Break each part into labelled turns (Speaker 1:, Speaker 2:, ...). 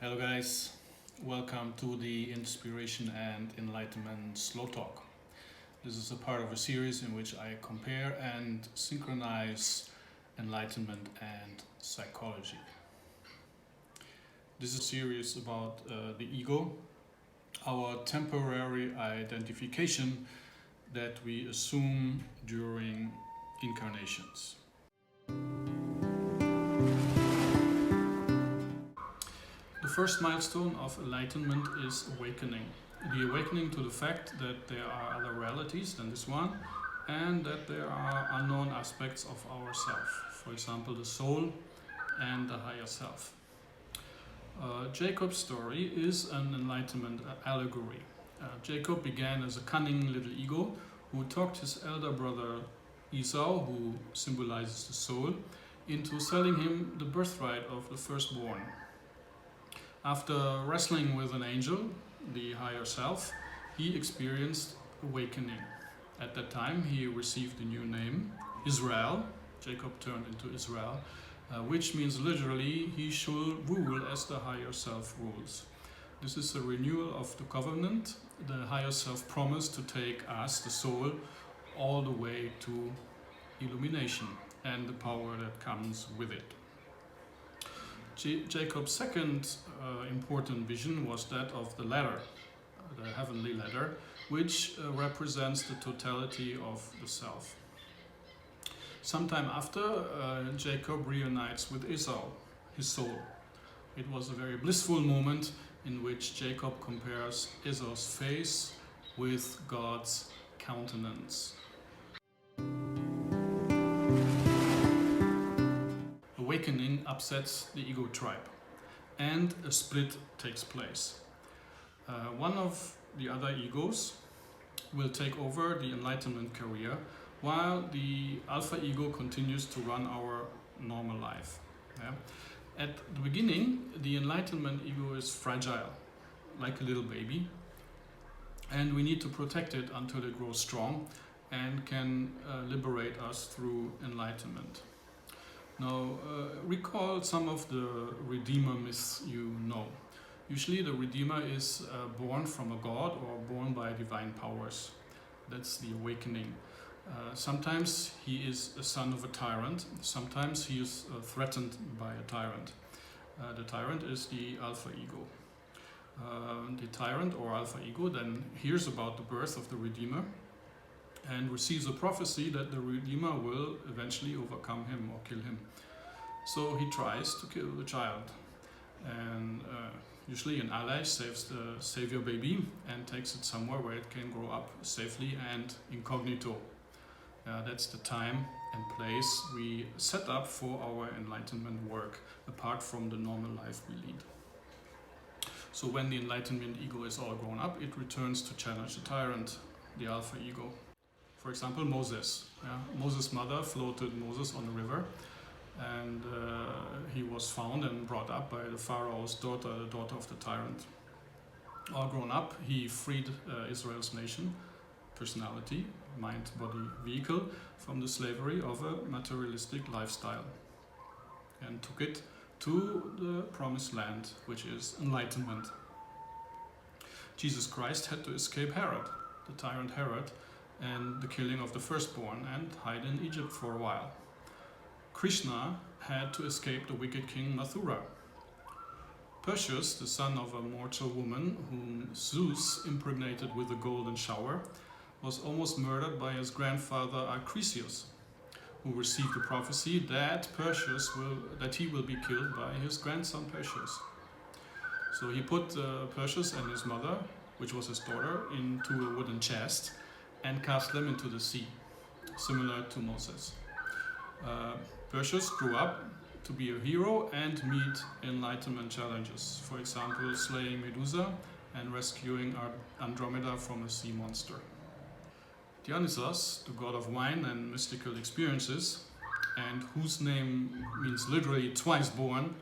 Speaker 1: Hello guys, welcome to the Inspiration and Enlightenment Slow Talk. This is a part of a series in which I compare and synchronize enlightenment and psychology. This is a series about the ego, our temporary identification that we assume during incarnations. The first milestone of enlightenment is awakening. The awakening to the fact that there are other realities than this one and that there are unknown aspects of ourself, for example, the soul and the higher self. Jacob's story is an enlightenment allegory. Jacob began as a cunning little ego who talked his elder brother Esau, who symbolizes the soul, into selling him the birthright of the firstborn. After wrestling with an angel, the higher self, he experienced awakening. At that time, he received a new name, Israel. Jacob turned into Israel, which means literally, he shall rule as the higher self rules. This is a renewal of the covenant. The higher self promised to take us, the soul, all the way to illumination and the power that comes with it. Jacob's second important vision was that of the ladder, the heavenly ladder, which represents the totality of the self. Sometime after, Jacob reunites with Esau, his soul. It was a very blissful moment in which Jacob compares Esau's face with God's countenance. Awakening upsets the ego tribe, and a split takes place. One of the other egos will take over the enlightenment career, while the alpha ego continues to run our normal life. Yeah? At the beginning, the enlightenment ego is fragile, like a little baby, and we need to protect it until it grows strong and can liberate us through enlightenment. Now, recall some of the Redeemer myths you know. Usually the Redeemer is born from a god or born by divine powers. That's the awakening. Sometimes he is a son of a tyrant. Sometimes he is threatened by a tyrant. The tyrant is the alpha ego. The tyrant or alpha ego then hears about the birth of the Redeemer and receives a prophecy that the Redeemer will eventually overcome him or kill him. So he tries to kill the child. And usually an ally saves the savior baby and takes it somewhere where it can grow up safely and incognito. That's the time and place we set up for our enlightenment work, apart from the normal life we lead. So when the enlightenment ego is all grown up, it returns to challenge the tyrant, the alpha ego. For example, Moses. Moses' mother floated Moses on the river, and he was found and brought up by the Pharaoh's daughter, the daughter of the tyrant. All grown up, he freed Israel's nation, personality, mind, body, vehicle, from the slavery of a materialistic lifestyle and took it to the promised land, which is enlightenment. Jesus Christ had to escape Herod, the tyrant Herod, and the killing of the firstborn and hide in Egypt for a while. Krishna had to escape the wicked king Mathura. Perseus, the son of a mortal woman whom Zeus impregnated with a golden shower, was almost murdered by his grandfather Acrisius, who received the prophecy that he will be killed by his grandson Perseus. So he put Perseus and his mother, which was his daughter, into a wooden chest and cast them into the sea, similar to Moses. Perseus grew up to be a hero and meet enlightenment challenges, for example, slaying Medusa and rescuing Andromeda from a sea monster. Dionysus, the god of wine and mystical experiences, and whose name means literally twice born,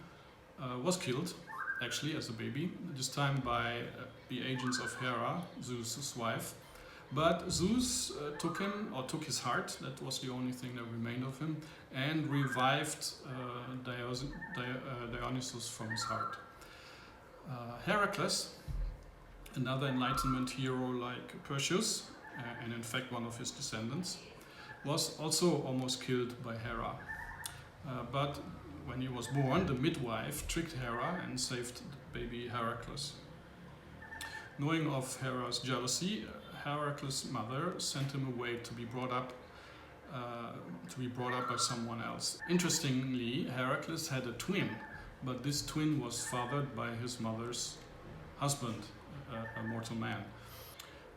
Speaker 1: was killed, actually as a baby, this time by the agents of Hera, Zeus' wife. But Zeus took his heart, that was the only thing that remained of him, and revived Dionysus from his heart. Heracles, another Enlightenment hero like Perseus, and in fact one of his descendants, was also almost killed by Hera. But when he was born, the midwife tricked Hera and saved the baby Heracles. Knowing of Hera's jealousy, Heracles' mother sent him away to be brought up by someone else. Interestingly, Heracles had a twin, but this twin was fathered by his mother's husband, a mortal man.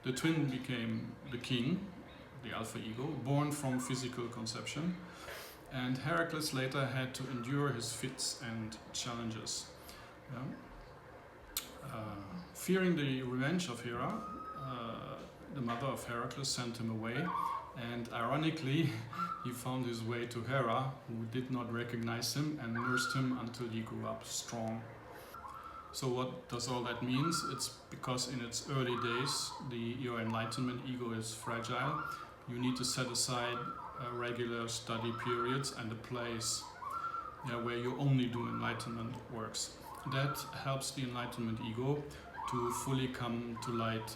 Speaker 1: The twin became the king, the alpha ego, born from physical conception, and Heracles later had to endure his fits and challenges. Fearing the revenge of Hera, the mother of Heracles sent him away, and ironically he found his way to Hera, who did not recognize him and nursed him until he grew up strong. So what does all that mean? It's because in its early days your enlightenment ego is fragile. You need to set aside regular study periods and a place where you only do enlightenment works. That helps the enlightenment ego to fully come to light.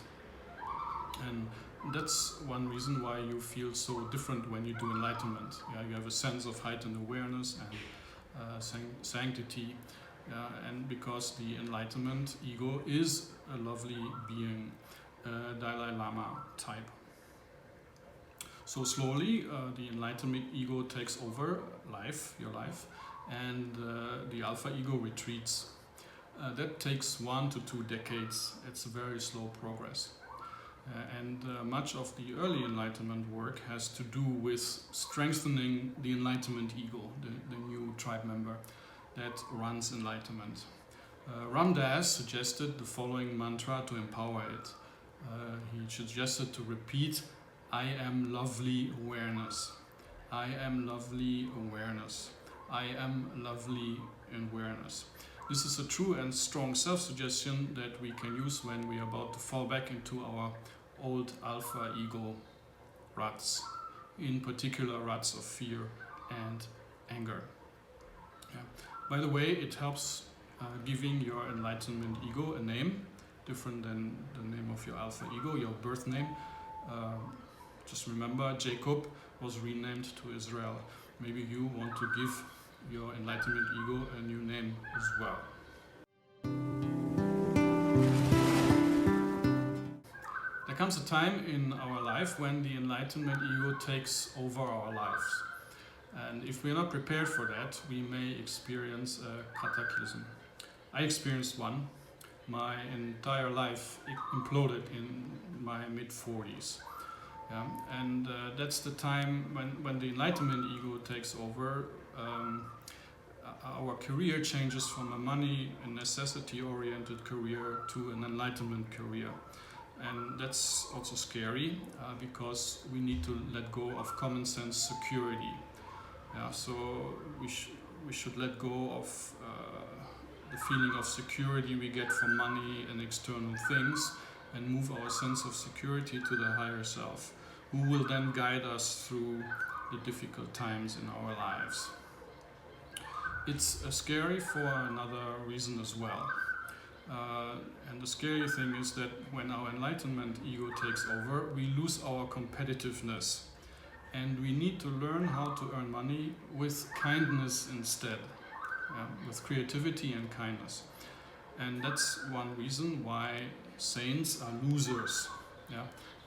Speaker 1: And that's one reason why you feel so different when you do enlightenment. You have a sense of heightened awareness and sanctity, and because the enlightenment ego is a lovely being, Dalai Lama type. So slowly the enlightenment ego takes over your life, and the alpha ego retreats. That takes 1 to 2 decades. It's a very slow progress. And much of the early enlightenment work has to do with strengthening the enlightenment ego, the new tribe member that runs enlightenment. Ram Dass suggested the following mantra to empower it. He suggested to repeat, I am lovely awareness. I am lovely awareness. I am lovely awareness. This is a true and strong self-suggestion that we can use when we are about to fall back into our old alpha ego ruts, in particular ruts of fear and anger. By the way, it helps giving your enlightenment ego a name, different than the name of your alpha ego, your birth name. Just remember, Jacob was renamed to Israel. Maybe you want to give your enlightenment ego a new name as well. There comes a time in our life when the enlightenment ego takes over our lives. And if we are not prepared for that, we may experience a cataclysm. I experienced one. My entire life imploded in my mid-40s. And that's the time when the enlightenment ego takes over. Our career changes from a money and necessity-oriented career to an enlightenment career. And that's also scary because we need to let go of common sense security. So we should let go of the feeling of security we get from money and external things, and move our sense of security to the higher self, who will then guide us through the difficult times in our lives. It's scary for another reason as well. And the scary thing is that when our enlightenment ego takes over, we lose our competitiveness. And we need to learn how to earn money with kindness instead, with creativity and kindness. And that's one reason why saints are losers.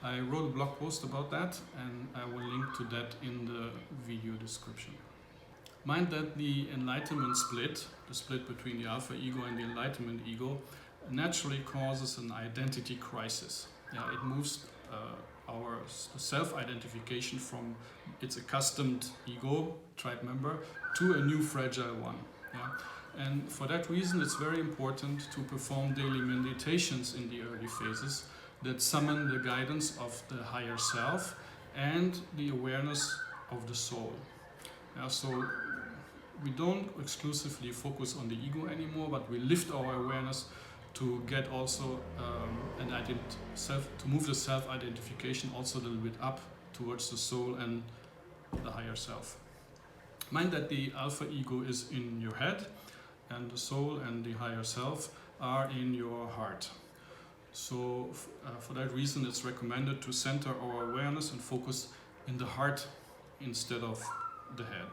Speaker 1: I wrote a blog post about that, and I will link to that in the video description. Mind that the enlightenment split, the split between the alpha ego and the enlightenment ego, naturally causes an identity crisis. It moves our self-identification from its accustomed ego, tribe member, to a new fragile one. And for that reason, it's very important to perform daily meditations in the early phases that summon the guidance of the higher self and the awareness of the soul. So we don't exclusively focus on the ego anymore, but we lift our awareness to get also to move the self-identification also a little bit up towards the soul and the higher self. Mind that the alpha ego is in your head, and the soul and the higher self are in your heart. So for that reason it's recommended to center our awareness and focus in the heart instead of the head.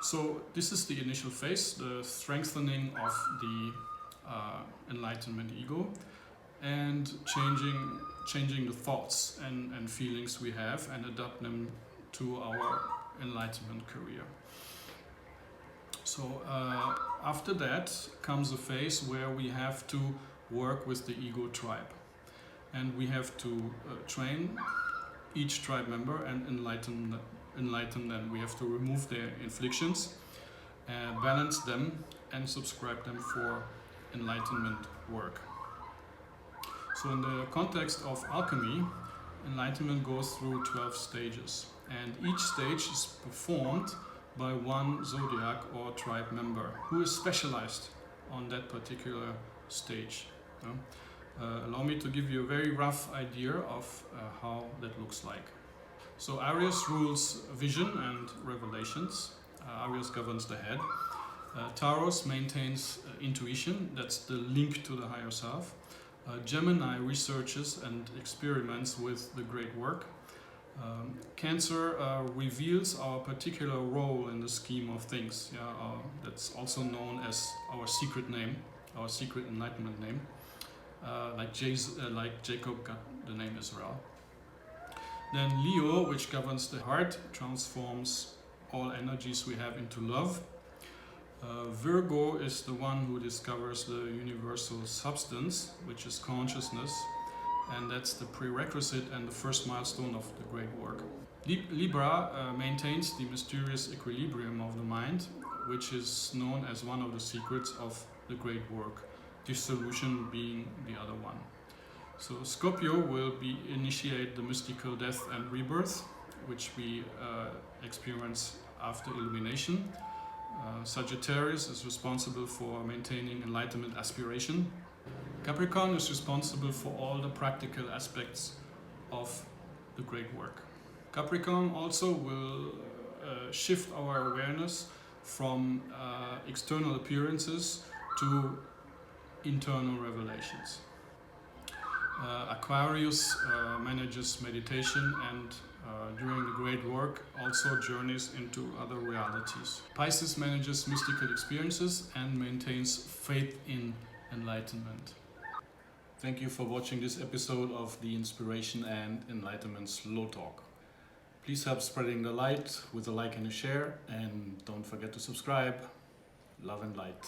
Speaker 1: So this is the initial phase, the strengthening of the enlightenment ego and changing the thoughts and feelings we have and adapt them to our enlightenment career. So after that comes a phase where we have to work with the ego tribe, and we have to train each tribe member and enlighten them. We have to remove their inflictions, balance them, and subscribe them for enlightenment work. So in the context of alchemy, enlightenment goes through 12 stages, and each stage is performed by one zodiac or tribe member who is specialized on that particular stage. Allow me to give you a very rough idea of how that looks like. So Aries rules vision and revelations. Aries governs the head. Taurus maintains intuition, that's the link to the higher self. Gemini researches and experiments with the great work. Cancer reveals our particular role in the scheme of things. That's also known as our secret name, our secret enlightenment name. Like Jacob got the name Israel. Then Leo, which governs the heart, transforms all energies we have into love. Virgo is the one who discovers the universal substance, which is consciousness, and that's the prerequisite and the first milestone of the great work. Libra maintains the mysterious equilibrium of the mind, which is known as one of the secrets of the great work, dissolution being the other one. So Scorpio will initiate the mystical death and rebirth, which we experience after illumination. Sagittarius is responsible for maintaining enlightenment aspiration. Capricorn is responsible for all the practical aspects of the great work. Capricorn also will shift our awareness from external appearances to internal revelations. Aquarius manages meditation and during the great work also journeys into other realities. Pisces manages mystical experiences and maintains faith in enlightenment. Thank you for watching this episode of the Inspiration and Enlightenment Slow Talk. Please help spreading the light with a like and a share, and don't forget to subscribe. Love and light.